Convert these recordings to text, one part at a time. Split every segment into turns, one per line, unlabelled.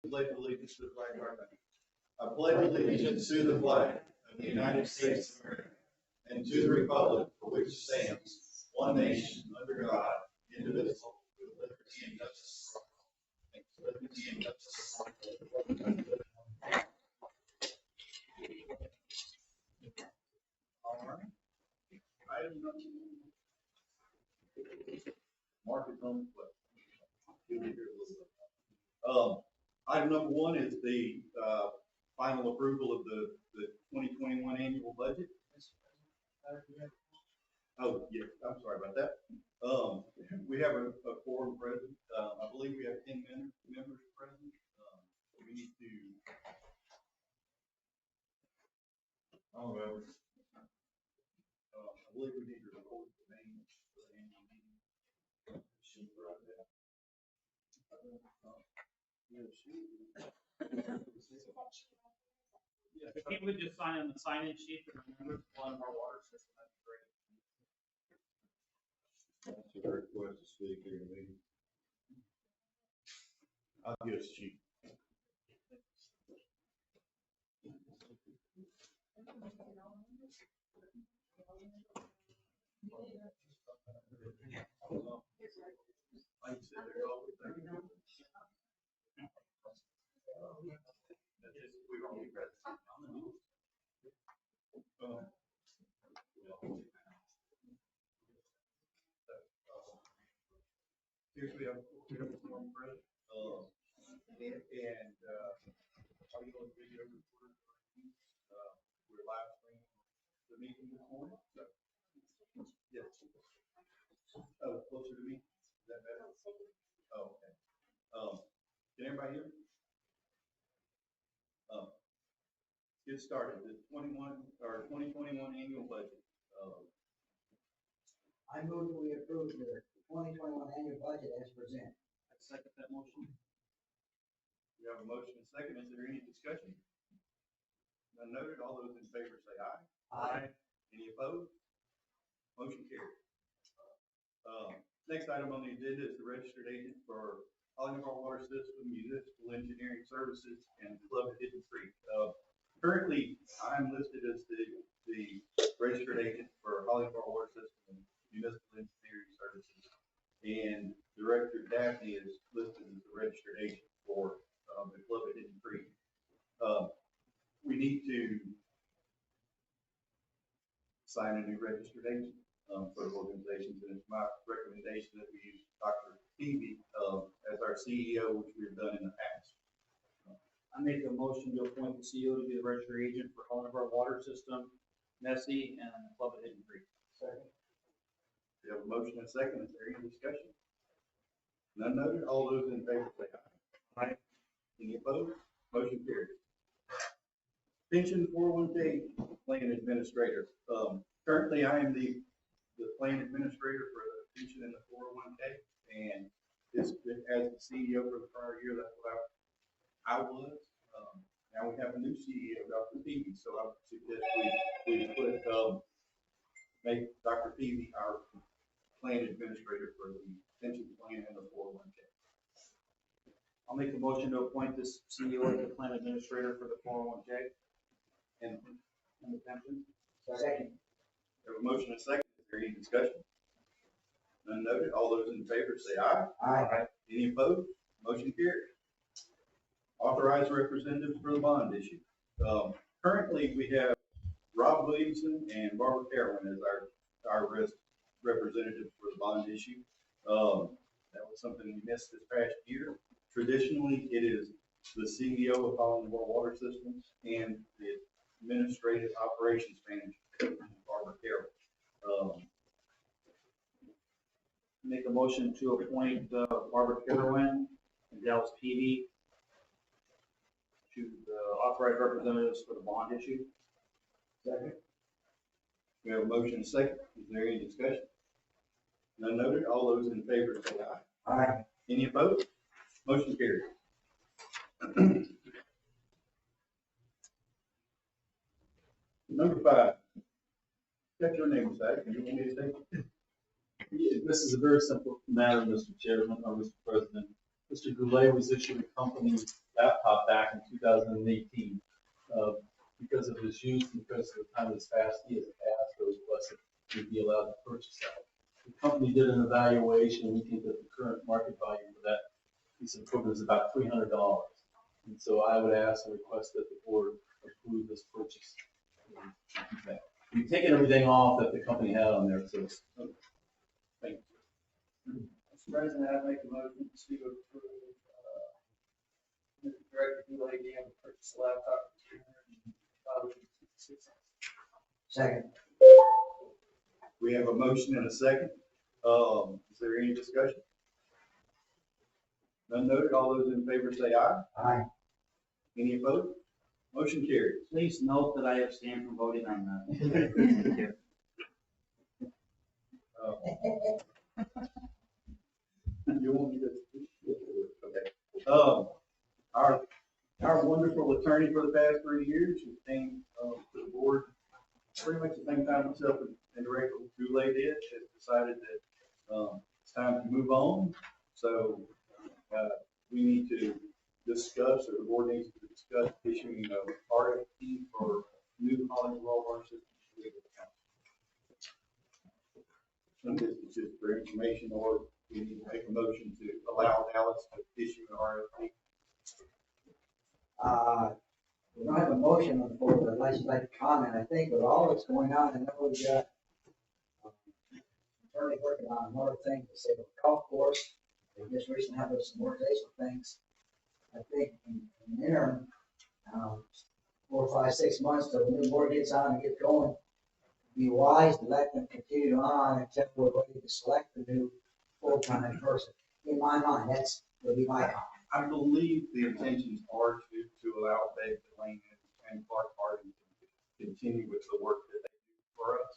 pledge allegiance to the flag of our country. I pledge allegiance to the flag of the United States of America and to the republic for which it stands, one nation, under God, indivisible, with liberty and justice for all. Liberty and justice for all. All right. Item number Mark is on the flip. Item number one is the final approval of the 2021 annual budget. Oh, yeah, I'm sorry about that. We have a quorum present. I believe we have 10 members present. We need to. Oh, well. I believe we need to record the names for the annual meeting.
If people would just sign on the sign-in sheet for the members of one of our water system, that'd be great.
That's a request to speak here in the meeting. I'll get a sheet. Here's we have one present, and audio and video recorded. We're live streaming the meeting this morning. So, yes. Oh, closer to me. Is that better? Oh, okay. Can everybody hear me? Get started. The 2021 annual budget.
I move that we approve the 2021 annual budget as presented.
I second that motion.
We have a motion and second. Is there any discussion? None noted. All those in favor say aye.
Aye.
Any opposed? Motion carried. Next item on the agenda is the registered agent for Hollywood Water System, Municipal Engineering Services, and Club at Hidden Creek. Currently, I'm listed as the registered agent for Hollywood Water System and Municipal Engineering Services, and Director Daphne is listed as the registered agent for the Club at Hidden Creek. We need to sign a new registered agent for the organizations, and it's my recommendation that we use Dr. Peavy as our CEO, which we've done in the past.
I make a motion to appoint the CEO to be the registered agent for Hollenberg Water System, Nessie, and Club at Hidden Creek.
Second.
We have a motion and a second. Is there any discussion? None noted. All those in favor say aye. Aye. Any opposed? Motion carries. Pension 401k plan administrator. Currently, I am the plan administrator for the pension and the 401k, and this, as the CEO for the prior year, that's what I was. Now we have a new CEO, Dr. Peavy, so I would suggest we put make Dr. Peavy our plan administrator for the pension plan and the 401k.
I'll make a motion to appoint this CEO as the plan administrator for the 401k
And
and the pension.
Second.
we have a motion and a second. Is there any discussion? None noted. All those in favor say aye.
Aye.
Any opposed? Motion carried. Authorized representatives for the bond issue. Currently, we have Rob Williamson and Barbara Carolyn as our representatives for the bond issue. That was something we missed this past year. Traditionally, it is the CEO of Hollywood Water Systems and the administrative operations manager, Barbara Carolyn.
Make a motion to appoint Barbara Carolyn and Dallas Peavy to the authorized representatives for the bond issue.
Second.
We have a motion and a second. Is there any discussion? None noted. All those in favor say aye.
Aye.
Any opposed? Motion carried. Number 5. Got your name aside. Can you want me to say?
Yeah, this is a very simple matter, Mr. Chairman, or Mr. President. Mr. Goulet was issued a company laptop back in 2018. Because of his use and because of the time that's passed, he has asked or requested to be allowed to purchase that. The company did an evaluation, and we think that the current market value for that piece of equipment is about $300. And so I would ask and request that the board approve this purchase. We've taken everything off that the company had on there, so thank you.
Mr. President, I make a motion to approve, Mr. Director Boulay to purchase a laptop for $300.
Second.
We have a motion and a second. Is there any discussion? None noted. All those in favor say aye.
Aye.
Any opposed? Motion carries.
Please note that I abstain from voting on that.
You want me to? Okay. Our wonderful attorney for the past 3 years, who came to the board pretty much the same time myself and Director Boulay did, has decided that it's time to move on. So we need to discuss, or the board needs to discuss issuing an RFP for new college law varsity legal counsel. Some of this is just for information, or we need to make a motion to allow Dallas to issue an RFP.
We don't have a motion on the board, but I'd like to comment. I think with all that's going on, I know we've got attorney working on another thing to say about golf course. We just recently had some organizational things. I think in the interim, 4, 5, 6 months till the new board gets on and gets going, it'd be wise to let them continue on until we're ready to select the new full-time person. In my mind, that's would be my comment.
I believe the intentions are to allow Dave Delaney and Clark Harding to continue with the work that they do for us.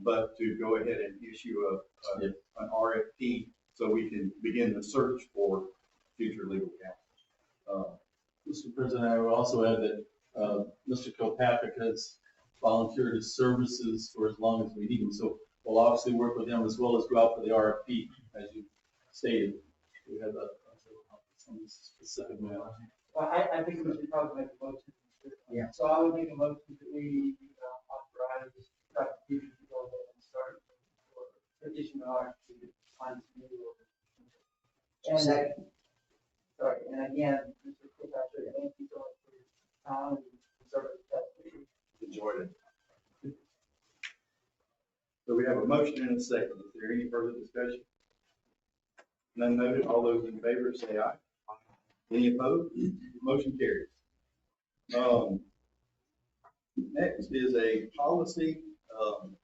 But to go ahead and issue an RFP so we can begin the search for future legal counsel.
Mr. President, I would also add that Mr. Kilpatrick has volunteered his services for as long as we need him. So we'll obviously work with him as well as go out for the RFP, as you stated. We have some specific matter.
Well, I think we should probably make a motion.
Yeah.
So I would make a motion that we authorize Dr. Peters to go ahead and start petition RFP to find some new lawyers.
Second.
Sorry, and again, Mr. Kilpatrick, thank you so much for your time and service.
Enjoyed it. So we have a motion and a second. Is there any further discussion? None noted. All those in favor say aye. Any opposed? Motion carries. Next is a policy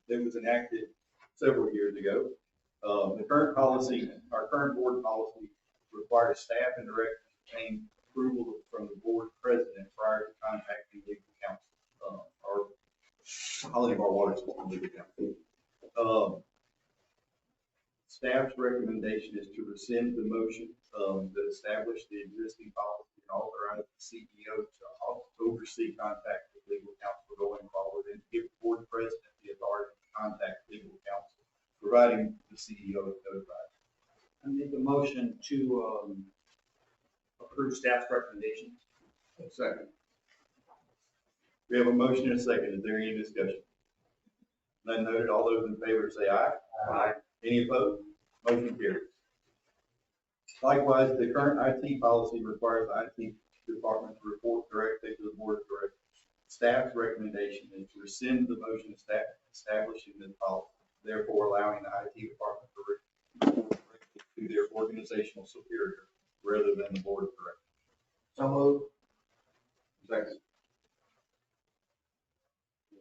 that was enacted several years ago. The current policy, our current board policy, requires staff and directors to obtain approval from the board president prior to contacting legal counsel, or Holly Bar Water System legal counsel. Staff's recommendation is to rescind the motion that established the existing policy and authorize the CEO to oversee contact with legal counsel going forward and give the board president the authority to contact legal counsel, providing the CEO is notified.
I make a motion to approve staff's recommendations.
Second. We have a motion and a second. Is there any discussion? None noted. All those in favor say aye. Aye. Any opposed? Motion carries. Likewise, the current IT policy requires the IT department to report directly to the board of directors. Staff's recommendation is to rescind the motion establishing this policy, therefore allowing the IT department to report directly to their organizational superior rather than the board of directors.
So moved.
Second.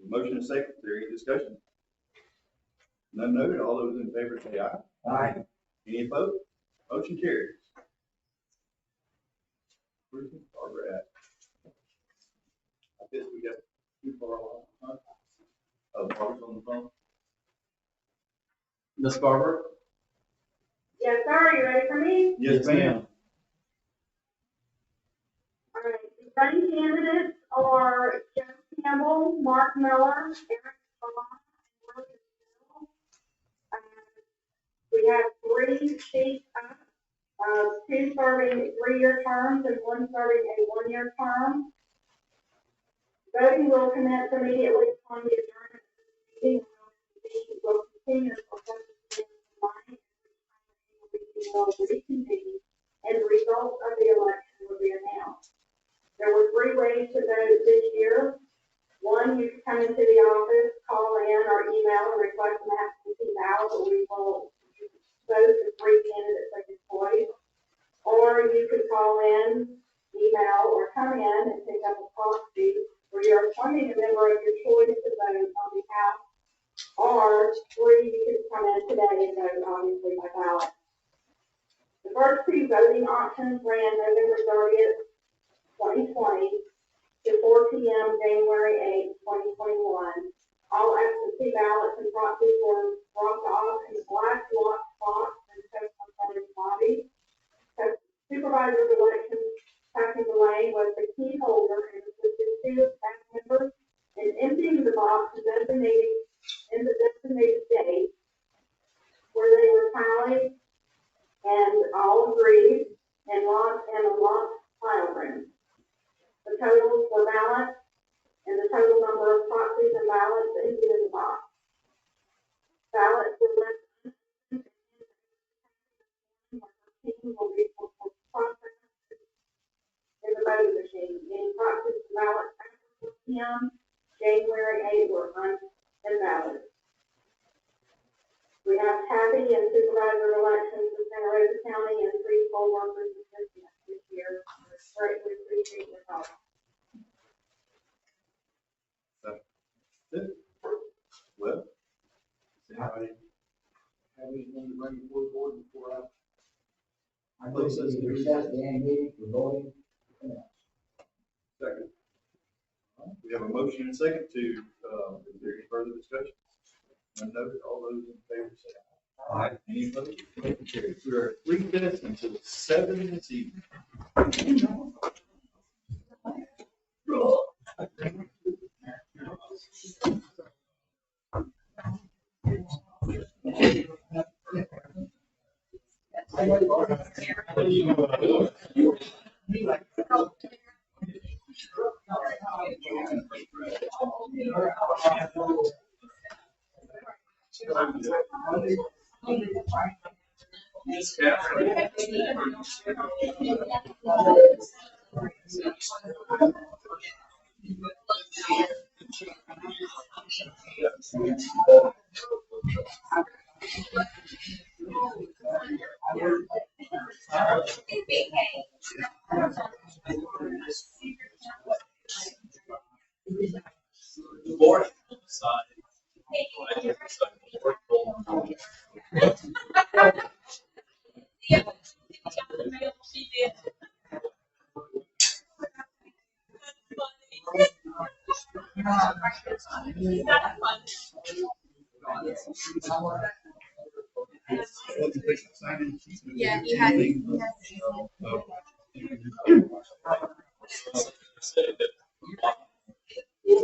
Motion is second. Is there any discussion? None noted. All those in favor say aye.
Aye.
Any opposed? Motion carries. Where's Ms. Barbara at? I guess we got too far along, huh? Oh, Barbara's on the phone.
Ms. Barber?
Yes, sir. Are you ready for me?
Yes, ma'am.
All right. The running candidates are Jeff Campbell, Mark Miller, Eric Bond, and William Hill. We have 3 seats up. 2 serving 3-year terms and 1 serving a 1-year term. Voting will commence immediately upon the adjournment of this meeting. And will continue for purposes of line, will reconvene, and the results of the election will be announced. There were 3 ways to vote this year. 1, you can come into the office, call in, or email and request an absentee ballot, or we will vote the 3 candidates like a choice. Or you could call in, email, or come in and pick up a proxy where you're appointing a member of your choice to vote on behalf. Or 3, you could come in today and vote obviously by ballot. The first 2 voting options ran November 30th, 2020 to 4 p.m. January 8th, 2021. All absentee ballots and proxies were dropped off in the black locked box and kept on the lobby. Supervisor's election, Patrick Delane was the key holder and assisted 2 staff members in emptying the box designated in the designated date where they were tallied and all agreed and locked in a locked file room. The totals were balanced and the total number of proxies and ballots emptied in the box. Ballots were left will be processed in the voting machine. Any proxies and ballots after 4 p.m. January 8th were invalid. We have Kathy and supervisor elections in Santa Rosa County and 3 poll workers this year. Greatly appreciate your help.
Well, does anybody have anything to bring before the board before
I move that we recess the annual meeting for voting.
second? We have a motion and a second to, is there any further discussion? None noted, all those in favor say aye. Aye. Any opposed? Motion carries. We are at recess until 7 this evening.
Yeah, you had.